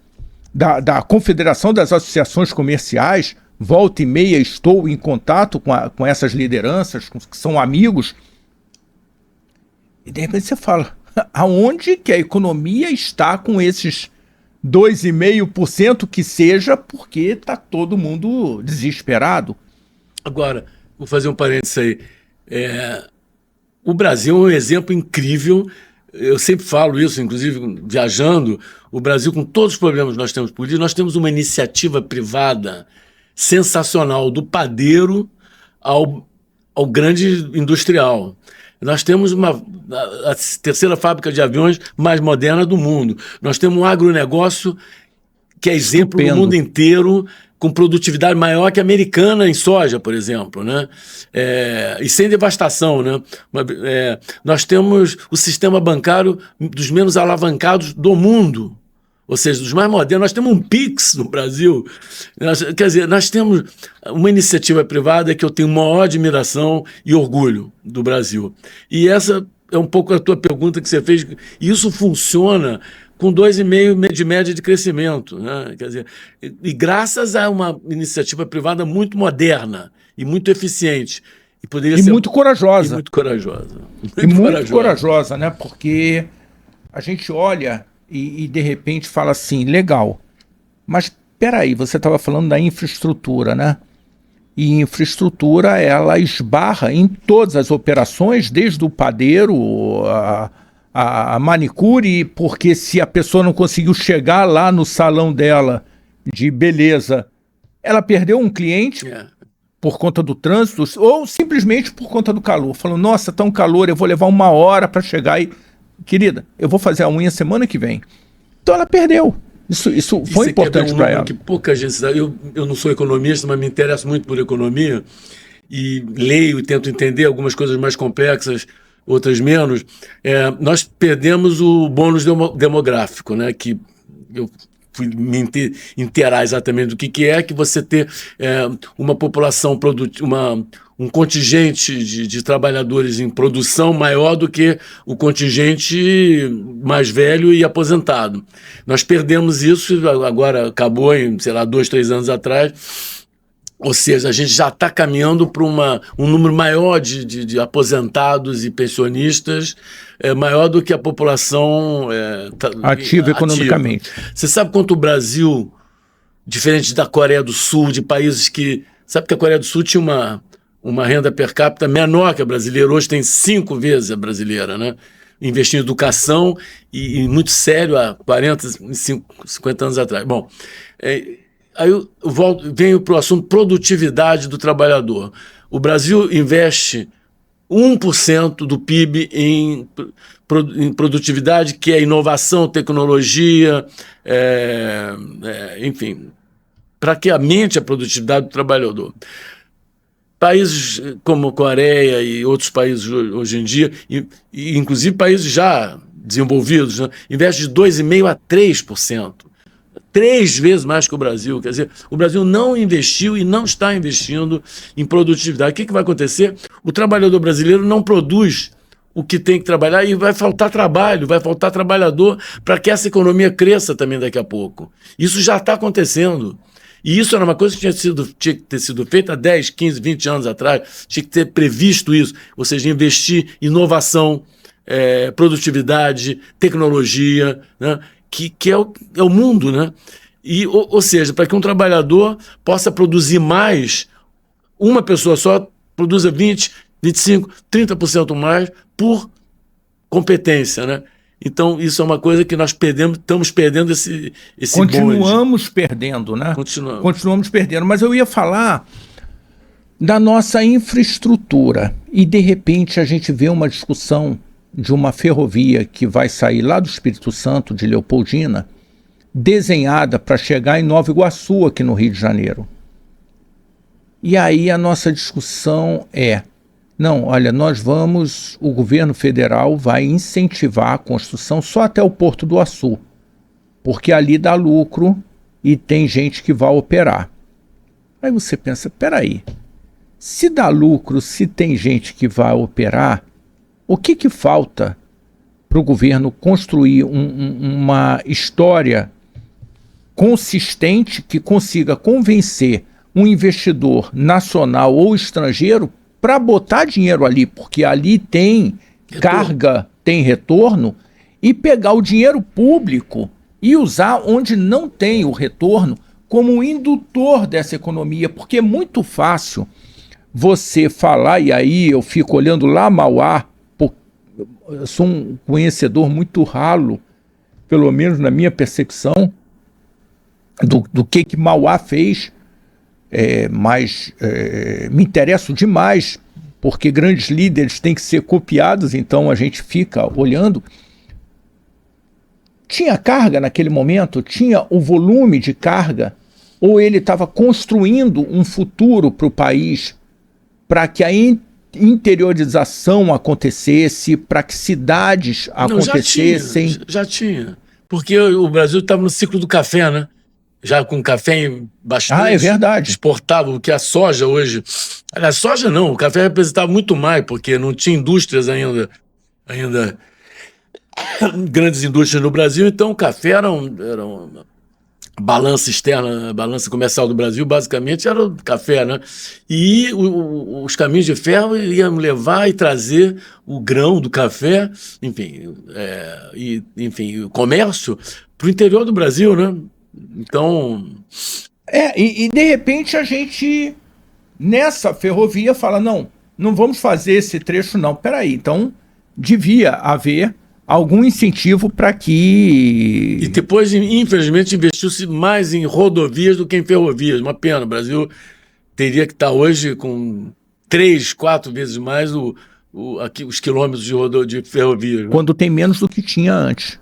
da Confederação das Associações Comerciais, volta e meia estou em contato com essas lideranças, que são amigos, e de repente você fala, aonde que a economia está com esses 2,5% que seja, porque está todo mundo desesperado? Agora, vou fazer um parênteses aí. O Brasil é um exemplo incrível. Eu sempre falo isso, inclusive viajando. O Brasil, com todos os problemas que nós temos políticos, nós temos uma iniciativa privada sensacional, do padeiro ao grande industrial. Nós temos a terceira fábrica de aviões mais moderna do mundo. Nós temos um agronegócio que é exemplo no mundo inteiro, com produtividade maior que a americana em soja, por exemplo, né? E sem devastação, né? Nós temos o sistema bancário dos menos alavancados do mundo, ou seja, dos mais modernos. Nós temos um Pix no Brasil. Quer dizer, nós temos uma iniciativa privada que eu tenho maior admiração e orgulho do Brasil. E essa é um pouco a tua pergunta que você fez. Isso funciona com 2,5% de média de crescimento, né? Quer dizer, e graças a uma iniciativa privada muito moderna e muito eficiente. E poderia ser muito corajosa. E muito corajosa. Muito corajosa, né? Porque a gente olha e de repente fala assim, legal, mas peraí, você estava falando da infraestrutura, né? E infraestrutura, ela esbarra em todas as operações, desde o padeiro, a manicure, porque se a pessoa não conseguiu chegar lá no salão dela de beleza, ela perdeu um cliente por conta do trânsito, ou simplesmente por conta do calor. Falou, nossa, tá um calor, eu vou levar 1 hora para chegar e... Querida, eu vou fazer a unha semana que vem. Então ela perdeu. Isso foi importante para ela. Que pouca gente sabe. Eu não sou economista, mas me interesso muito por economia e leio e tento entender algumas coisas mais complexas, outras menos. Nós perdemos o bônus demográfico, né? Que eu fui me inteirar exatamente do que é que você ter uma população um contingente de trabalhadores em produção maior do que o contingente mais velho e aposentado. Nós perdemos isso, agora acabou em, 2, 3 anos atrás. Ou seja, a gente já está caminhando para um número maior de aposentados e pensionistas, maior do que a população ativa economicamente. Você sabe quanto o Brasil, diferente da Coreia do Sul, de países que... Sabe que a Coreia do Sul tinha uma renda per capita menor que a brasileira, hoje tem 5 vezes a brasileira, né? Investir em educação e muito sério há 40, 50 anos atrás. Bom, aí eu venho para o assunto produtividade do trabalhador. O Brasil investe 1% do PIB em produtividade, que é inovação, tecnologia, enfim, para que aumente a produtividade do trabalhador. Países como a Coreia e outros países hoje em dia, e inclusive países já desenvolvidos, né, investem de 2,5% a 3%. 3 vezes mais que o Brasil. Quer dizer, o Brasil não investiu e não está investindo em produtividade. O que vai acontecer? O trabalhador brasileiro não produz o que tem que trabalhar e vai faltar trabalho, vai faltar trabalhador para que essa economia cresça também daqui a pouco. Isso já está acontecendo. E isso era uma coisa que tinha que ter sido feita há 10, 15, 20 anos atrás, tinha que ter previsto isso, ou seja, investir em inovação, produtividade, tecnologia, né? que é o mundo, né? E, ou seja, para que um trabalhador possa produzir mais, uma pessoa só produza 20, 25, 30% mais por competência, né? Então, isso é uma coisa que nós estamos perdendo esse Continuamos perdendo, né? Continuamos perdendo. Mas eu ia falar da nossa infraestrutura. E, de repente, a gente vê uma discussão de uma ferrovia que vai sair lá do Espírito Santo, de Leopoldina, desenhada para chegar em Nova Iguaçu, aqui no Rio de Janeiro. E aí a nossa discussão não, olha, o governo federal vai incentivar a construção só até o Porto do Açu, porque ali dá lucro e tem gente que vai operar. Aí você pensa, peraí, se dá lucro, se tem gente que vai operar, o que falta para o governo construir uma história consistente que consiga convencer um investidor nacional ou estrangeiro para botar dinheiro ali, porque ali tem carga, tem retorno, e pegar o dinheiro público e usar onde não tem o retorno como um indutor dessa economia, porque é muito fácil você falar, e aí eu fico olhando lá Mauá, eu sou um conhecedor muito ralo, pelo menos na minha percepção, do que Mauá fez, mas me interesso demais, porque grandes líderes têm que ser copiados, então a gente fica olhando. Tinha carga naquele momento? Tinha o volume de carga? Ou ele estava construindo um futuro para o país, para que a interiorização acontecesse, para que cidades acontecessem? Já tinha, porque o Brasil estava no ciclo do café, né? Já com café bastante é verdade. exportável, que a soja hoje... A soja não, o café representava muito mais, porque não tinha indústrias ainda grandes indústrias no Brasil, então o café era uma balança externa, a balança comercial do Brasil basicamente era o café, né? E os caminhos de ferro iam levar e trazer o grão do café, enfim, o comércio para o interior do Brasil, né? Então... E de repente a gente, nessa ferrovia, fala, não vamos fazer esse trecho não. Peraí, então devia haver algum incentivo para que... E depois, infelizmente, investiu-se mais em rodovias do que em ferrovias. Uma pena, o Brasil teria que estar hoje com 3, 4 vezes mais os quilômetros de ferrovias. Quando tem menos do que tinha antes.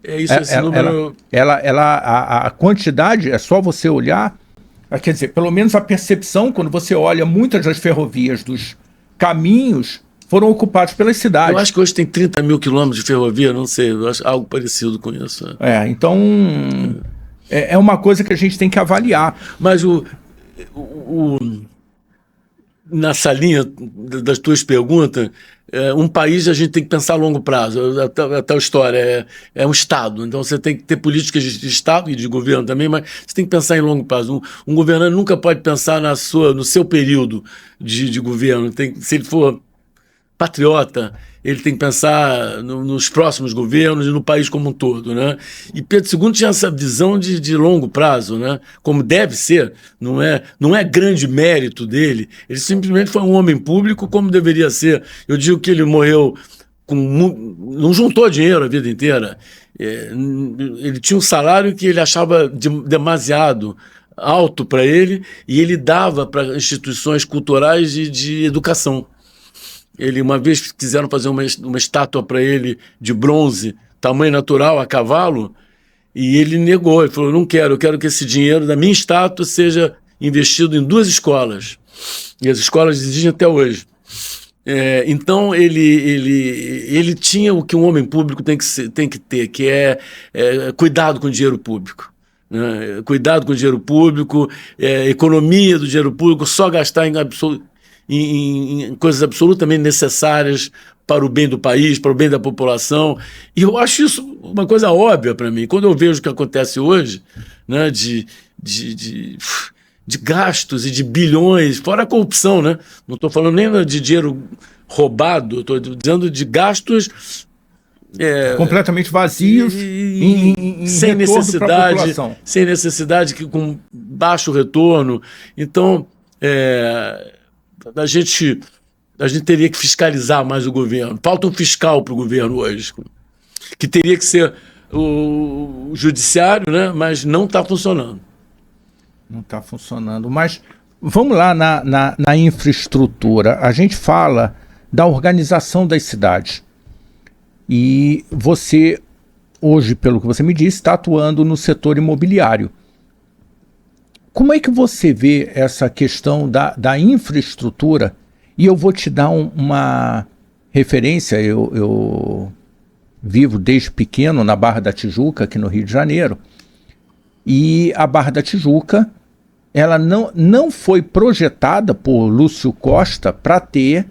Esse número... A quantidade, é só você olhar, quer dizer, pelo menos a percepção, quando você olha muitas das ferrovias dos caminhos, foram ocupados pelas cidades. Eu acho que hoje tem 30 mil quilômetros de ferrovia, não sei, eu acho algo parecido com isso. Então é uma coisa que a gente tem que avaliar. Mas nessa linha das tuas perguntas, um país a gente tem que pensar a longo prazo, a tal história, é um Estado, então você tem que ter políticas de Estado e de governo também, mas você tem que pensar em longo prazo. Um governante nunca pode pensar no seu período de governo, se ele for patriota, ele tem que pensar nos próximos governos e no país como um todo, né? E Pedro II tinha essa visão de longo prazo, né? Como deve ser, não é grande mérito dele, ele simplesmente foi um homem público como deveria ser. Eu digo que ele morreu não juntou dinheiro a vida inteira, ele tinha um salário que ele achava demasiado alto para ele e ele dava para instituições culturais e de educação. Uma vez quiseram fazer uma estátua para ele de bronze, tamanho natural, a cavalo, e ele negou. Ele falou, não quero, eu quero que esse dinheiro da minha estátua seja investido em 2 escolas. E as escolas existem até hoje. Então, ele tinha o que um homem público tem que ter, que é cuidado com o dinheiro público. Cuidado com o dinheiro público, economia do dinheiro público, só gastar em coisas absolutamente necessárias para o bem do país, para o bem da população. E eu acho isso uma coisa óbvia para mim. Quando eu vejo o que acontece hoje, né, de gastos e de bilhões, fora a corrupção, né? Não estou falando nem de dinheiro roubado, estou dizendo de gastos completamente vazios sem necessidade, com baixo retorno. Então, a gente teria que fiscalizar mais o governo. Falta um fiscal para o governo hoje, que teria que ser o judiciário, né? Mas não está funcionando. Não está funcionando. Mas vamos lá na infraestrutura. A gente fala da organização das cidades. E você, hoje, pelo que você me disse, está atuando no setor imobiliário. Como é que você vê essa questão da infraestrutura? E eu vou te dar uma referência. Eu vivo desde pequeno na Barra da Tijuca, aqui no Rio de Janeiro. E a Barra da Tijuca, ela não foi projetada por Lúcio Costa para ter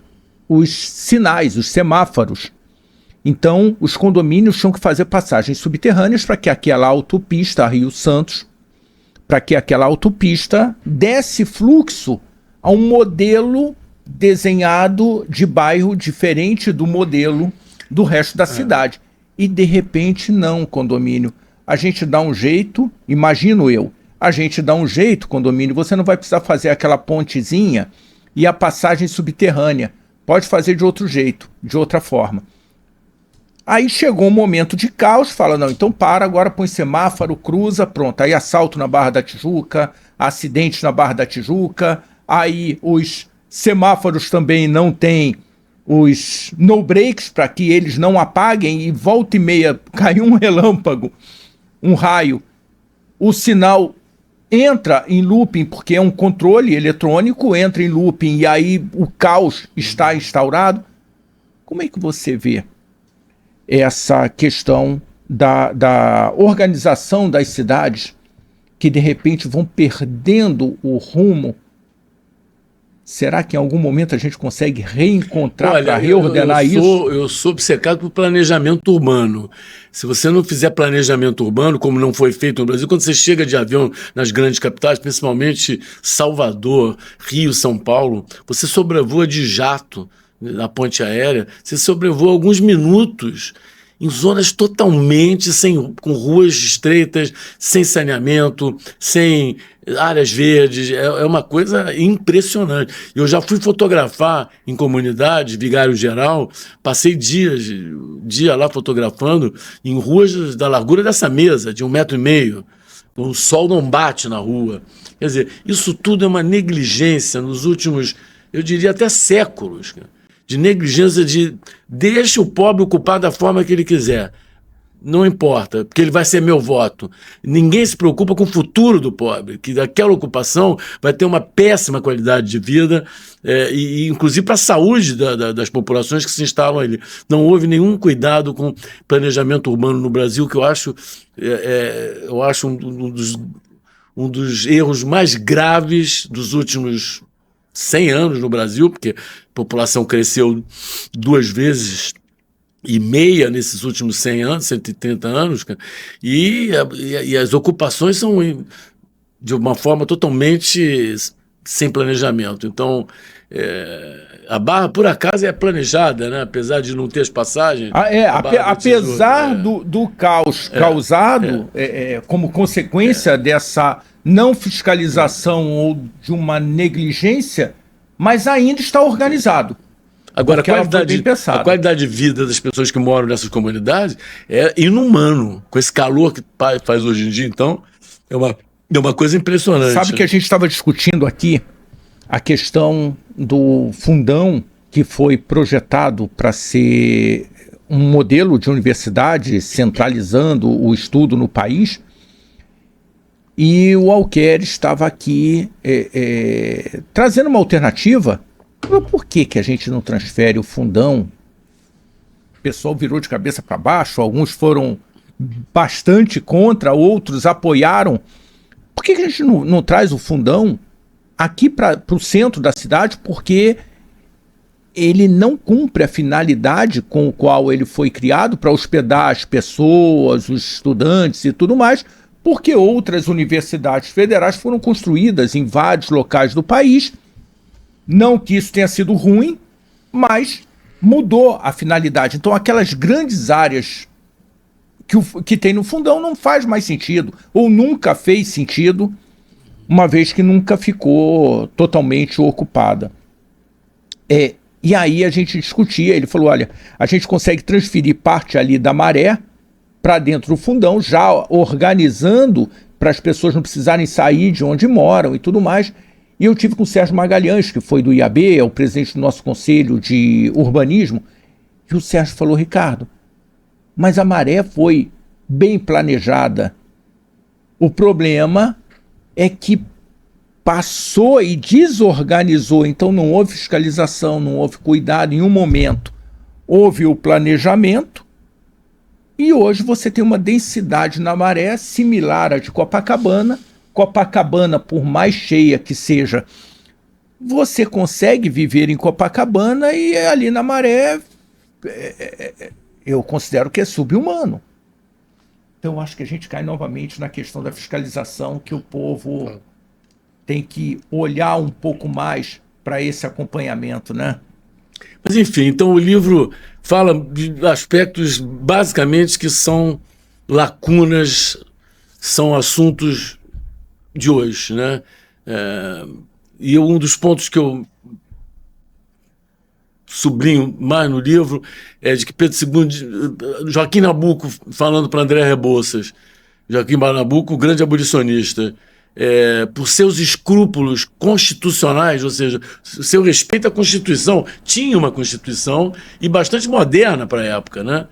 os sinais, os semáforos. Então, os condomínios tinham que fazer passagens subterrâneas para que aquela autopista, a Rio Santos, para que aquela autopista desse fluxo a um modelo desenhado de bairro diferente do modelo do resto da cidade. E, de repente, não, condomínio. A gente dá um jeito, imagino eu, a gente dá um jeito, condomínio, você não vai precisar fazer aquela pontezinha e a passagem subterrânea. Pode fazer de outro jeito, de outra forma. Aí chegou um momento de caos, fala, não, então agora põe semáforo, cruza, pronto. Aí assalto na Barra da Tijuca, acidente na Barra da Tijuca, aí os semáforos também não têm os no breaks para que eles não apaguem e volta e meia caiu um relâmpago, um raio, o sinal entra em looping porque é um controle eletrônico, entra em looping e aí o caos está instaurado. Como é que você vê essa questão da organização das cidades que de repente vão perdendo o rumo? Será que em algum momento a gente consegue reencontrar para reordenar isso? Eu sou obcecado por planejamento urbano. Se você não fizer planejamento urbano, como não foi feito no Brasil, quando você chega de avião nas grandes capitais, principalmente Salvador, Rio, São Paulo, você sobrevoa de jato na ponte aérea, você sobrevoa alguns minutos em zonas totalmente com ruas estreitas, sem saneamento, sem áreas verdes. É uma coisa impressionante. Eu já fui fotografar em comunidade, Vigário Geral, passei dia lá fotografando em ruas da largura dessa mesa, de 1,5 metro. O sol não bate na rua. Quer dizer, isso tudo é uma negligência nos últimos, eu diria até séculos, de negligência deixa o pobre ocupar da forma que ele quiser. Não importa, porque ele vai ser meu voto. Ninguém se preocupa com o futuro do pobre, que daquela ocupação vai ter uma péssima qualidade de vida, e inclusive para a saúde das populações que se instalam ali. Não houve nenhum cuidado com planejamento urbano no Brasil, que eu acho um dos erros mais graves dos últimos 100 anos no Brasil, porque a população cresceu 2,5 vezes nesses últimos 100 anos, 130 anos, e as ocupações são de uma forma totalmente sem planejamento. Então, a Barra, por acaso, é planejada, né? Apesar de não ter as passagens. Apesar do caos causado como consequência dessa não fiscalização ou de uma negligência, mas ainda está organizado. Agora, a qualidade de vida das pessoas que moram nessas comunidades é inumano. Com esse calor que faz hoje em dia, então, é uma coisa impressionante. Sabe que a gente estava discutindo aqui a questão do fundão que foi projetado para ser um modelo de universidade centralizando o estudo no país. E o Alquer estava aqui trazendo uma alternativa. Por que a gente não transfere o fundão? O pessoal virou de cabeça para baixo, alguns foram bastante contra, outros apoiaram. Por que a gente não traz o fundão aqui para o centro da cidade, porque ele não cumpre a finalidade com a qual ele foi criado, para hospedar as pessoas, os estudantes e tudo mais, porque outras universidades federais foram construídas em vários locais do país. Não que isso tenha sido ruim, mas mudou a finalidade. Então aquelas grandes áreas que tem no fundão não faz mais sentido, ou nunca fez sentido, uma vez que nunca ficou totalmente ocupada. E aí a gente discutia, ele falou, olha, a gente consegue transferir parte ali da Maré para dentro do fundão, já organizando para as pessoas não precisarem sair de onde moram e tudo mais. E eu tive com o Sérgio Magalhães, que foi do IAB, é o presidente do nosso conselho de urbanismo, e o Sérgio falou, Ricardo, mas a Maré foi bem planejada. O problema é que passou e desorganizou, então não houve fiscalização, não houve cuidado em um momento. Houve o planejamento e hoje você tem uma densidade na Maré similar à de Copacabana. Copacabana, por mais cheia que seja, você consegue viver em Copacabana e ali na Maré eu considero que é sub-humano. Então, acho que a gente cai novamente na questão da fiscalização, que o povo tem que olhar um pouco mais para esse acompanhamento, né? Mas, enfim, então o livro fala de aspectos, basicamente, que são lacunas, são assuntos de hoje, né? E um dos pontos que eu sublinho mais no livro é de que Pedro II, Joaquim Nabuco, falando para André Rebouças, Joaquim Nabuco, o grande abolicionista, por seus escrúpulos constitucionais, ou seja, seu respeito à Constituição, tinha uma Constituição e bastante moderna para a época, né?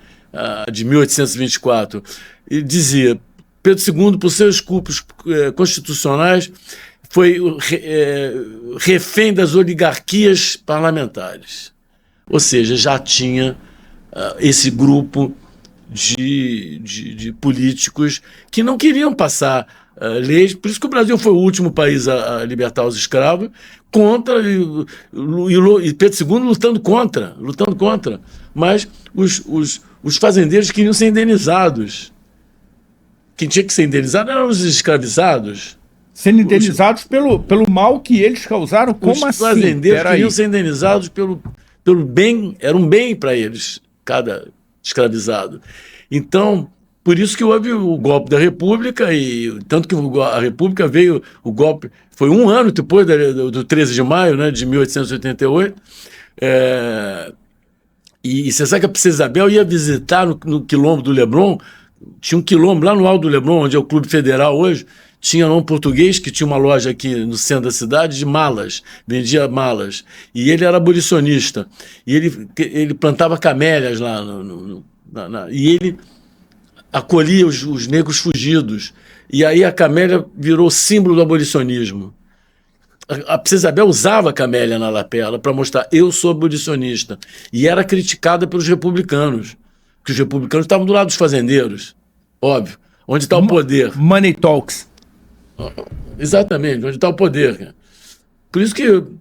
De 1824, e dizia, Pedro II, por seus escrúpulos constitucionais, foi refém das oligarquias parlamentares. Ou seja, já tinha esse grupo de políticos que não queriam passar leis. Por isso que o Brasil foi o último país a libertar os escravos, e Pedro II lutando contra. Mas os fazendeiros queriam ser indenizados. Quem tinha que ser indenizado eram os escravizados. Sendo indenizados pelo mal que eles causaram? Como assim? Os fazendeiros queriam ser indenizados pelo bem, era um bem para eles, cada escravizado. Então, por isso que houve o golpe da República, e tanto que a República veio, o golpe foi um ano depois do 13 de maio, né, de 1888, e você sabe que a Princesa Isabel ia visitar no quilombo do Leblon, tinha um quilombo lá no alto do Leblon, onde é o Clube Federal hoje, tinha um português que tinha uma loja aqui no centro da cidade de malas, vendia malas, e ele era abolicionista, e ele plantava camélias lá, e ele acolhia os negros fugidos, e aí a camélia virou símbolo do abolicionismo. A Princesa Isabel usava a camélia na lapela para mostrar, eu sou abolicionista, e era criticada pelos republicanos, porque os republicanos estavam do lado dos fazendeiros, óbvio, onde está o poder. Money talks. Exatamente, onde está o poder. Cara. Por isso que o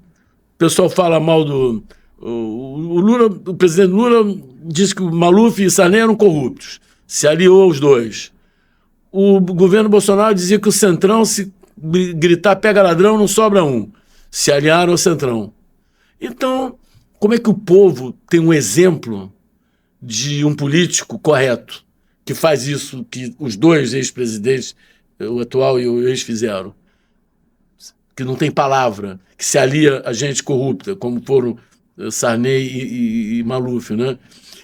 pessoal fala mal do... o presidente Lula disse que o Maluf e Sarney eram corruptos, se aliou aos dois. O governo Bolsonaro dizia que o Centrão, se gritar pega ladrão, não sobra um. Se aliaram ao Centrão. Então, como é que o povo tem um exemplo de um político correto que faz isso que os dois ex-presidentes, o atual e o ex, fizeram? Que não tem palavra, que se alia a gente corrupta, como foram Sarney e Maluf, né?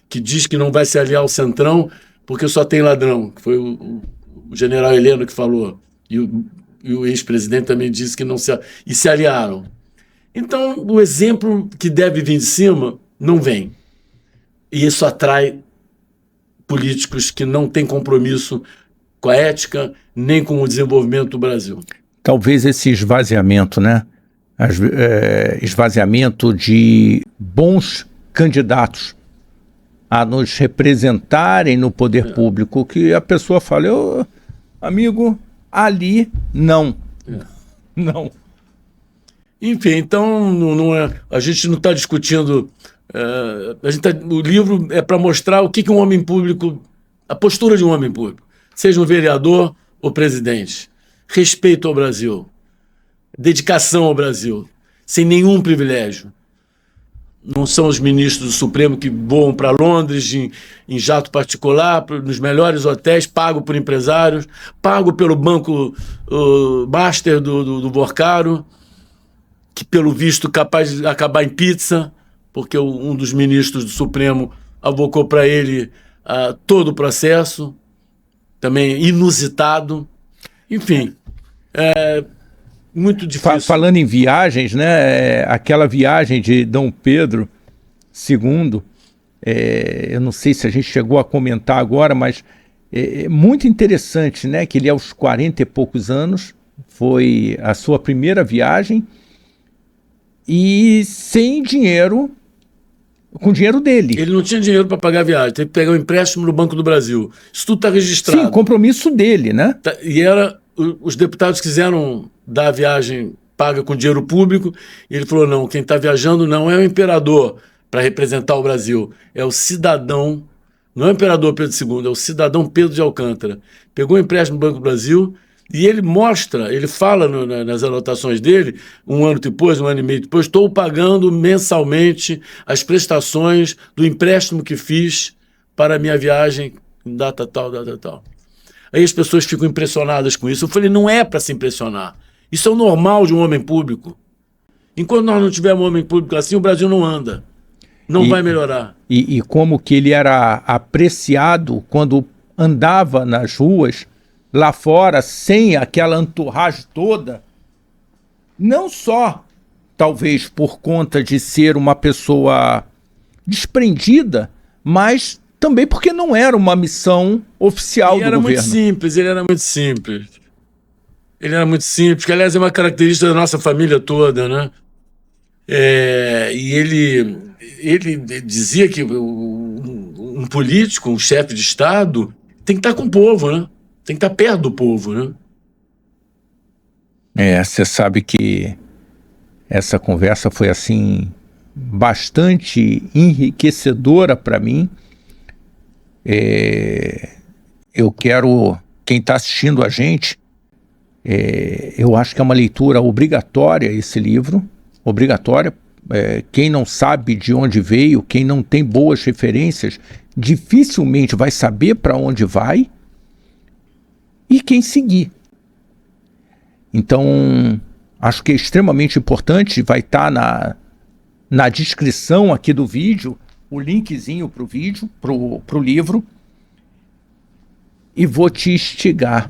Que diz que não vai se aliar ao Centrão porque só tem ladrão, que foi o general Heleno que falou, e o ex-presidente também disse que não se... E se aliaram. Então, o exemplo que deve vir de cima não vem. E isso atrai políticos que não têm compromisso com a ética, nem com o desenvolvimento do Brasil. Talvez esse esvaziamento, né? Esvaziamento de bons candidatos a nos representarem no poder público, que a pessoa fala, amigo, ali não. Não. Enfim, então a gente não está discutindo. O livro é para mostrar o que um homem público, a postura de um homem público, seja um vereador ou presidente. Respeito ao Brasil, dedicação ao Brasil, sem nenhum privilégio. Não são os ministros do Supremo que voam para Londres em jato particular, nos melhores hotéis, pago por empresários, pago pelo banco master do Borcaro, que pelo visto capaz de acabar em pizza, porque um dos ministros do Supremo avocou para ele todo o processo, também inusitado. Enfim, muito difícil. Falando em viagens, né? Aquela viagem de Dom Pedro II, eu não sei se a gente chegou a comentar agora, mas é muito interessante, né? Que ele aos 40 e poucos anos foi a sua primeira viagem e sem dinheiro, com o dinheiro dele. Ele não tinha dinheiro para pagar a viagem, teve que pegar um empréstimo no Banco do Brasil. Isso tudo está registrado. Sim, compromisso dele, né? E os deputados quiseram dar a viagem paga com dinheiro público, e ele falou, não, quem está viajando não é o imperador para representar o Brasil, é o cidadão, não é o imperador Pedro II, é o cidadão Pedro de Alcântara. Pegou o empréstimo no Banco do Brasil, e ele mostra, ele fala nas anotações dele, um ano depois, um ano e meio depois, estou pagando mensalmente as prestações do empréstimo que fiz para a minha viagem, data tal, data tal. Aí as pessoas ficam impressionadas com isso. Eu falei, não é para se impressionar. Isso é o normal de um homem público. Enquanto nós não tivermos um homem público assim, o Brasil não anda. Não vai melhorar. E como que ele era apreciado quando andava nas ruas, lá fora, sem aquela entourage toda, não só, talvez, por conta de ser uma pessoa desprendida, mas também porque não era uma missão oficial do governo. Ele era muito simples. Ele era muito simples, que aliás é uma característica da nossa família toda, né? E ele dizia que um político, um chefe de Estado, tem que estar com o povo, né? Tem que estar perto do povo, né? Você sabe que essa conversa foi, assim, bastante enriquecedora para mim. Eu quero, quem está assistindo a gente, eu acho que é uma leitura obrigatória esse livro, obrigatória. Quem não sabe de onde veio, quem não tem boas referências, dificilmente vai saber para onde vai e quem seguir. Então, acho que é extremamente importante, vai estar na descrição aqui do vídeo, o linkzinho para o vídeo, para o livro, e vou te instigar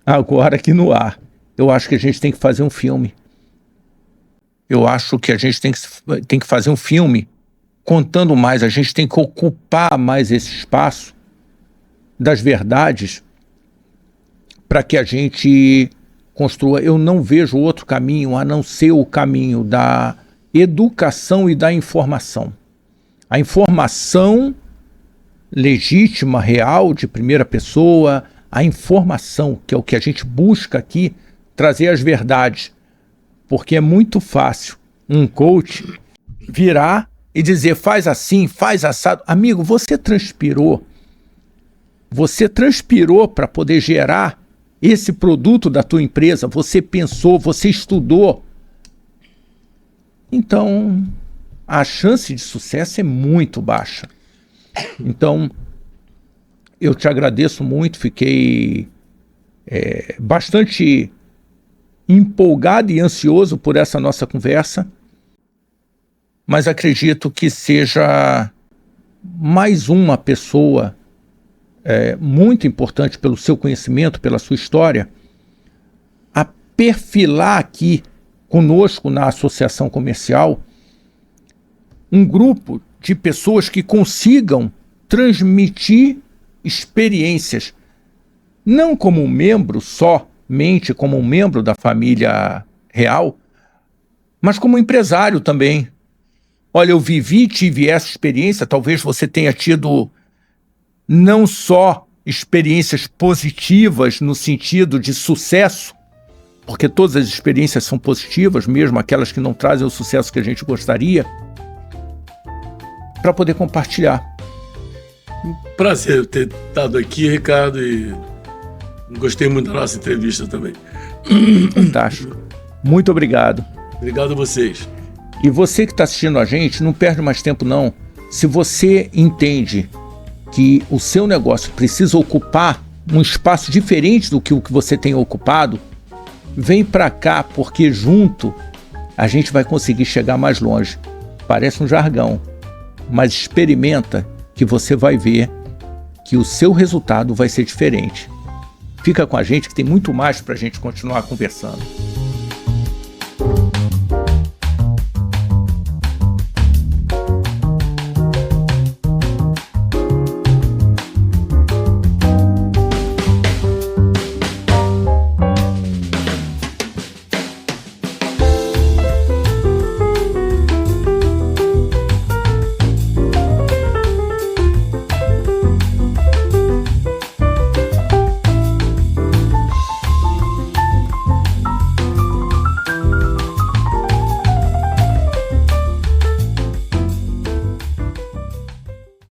agora aqui no ar. Eu acho que a gente tem que fazer um filme. Eu acho que a gente tem que fazer um filme contando mais, a gente tem que ocupar mais esse espaço das verdades para que a gente construa. Eu não vejo outro caminho a não ser o caminho da educação e da informação. A informação legítima, real, de primeira pessoa, a informação, que é o que a gente busca aqui, trazer as verdades. Porque é muito fácil um coach virar e dizer, faz assim, faz assado. Amigo, você transpirou para poder gerar esse produto da tua empresa, você pensou, você estudou. Então, a chance de sucesso é muito baixa. Então, eu te agradeço muito, fiquei bastante empolgado e ansioso por essa nossa conversa, mas acredito que seja mais uma pessoa muito importante pelo seu conhecimento, pela sua história, a perfilar aqui conosco na associação comercial um grupo de pessoas que consigam transmitir experiências, não como um membro somente, como um membro da família real, mas como empresário também. Olha, eu tive essa experiência, talvez você tenha tido não só experiências positivas no sentido de sucesso, porque todas as experiências são positivas, mesmo aquelas que não trazem o sucesso que a gente gostaria, para poder compartilhar. Prazer ter estado aqui, Ricardo, e gostei muito da nossa entrevista também. Fantástico. Muito obrigado. Obrigado a vocês. E você que está assistindo a gente, não perde mais tempo não. Se você entende que o seu negócio precisa ocupar um espaço diferente do que o que você tem ocupado, vem para cá, porque junto a gente vai conseguir chegar mais longe. Parece um jargão, mas experimenta que você vai ver que o seu resultado vai ser diferente. Fica com a gente que tem muito mais para a gente continuar conversando.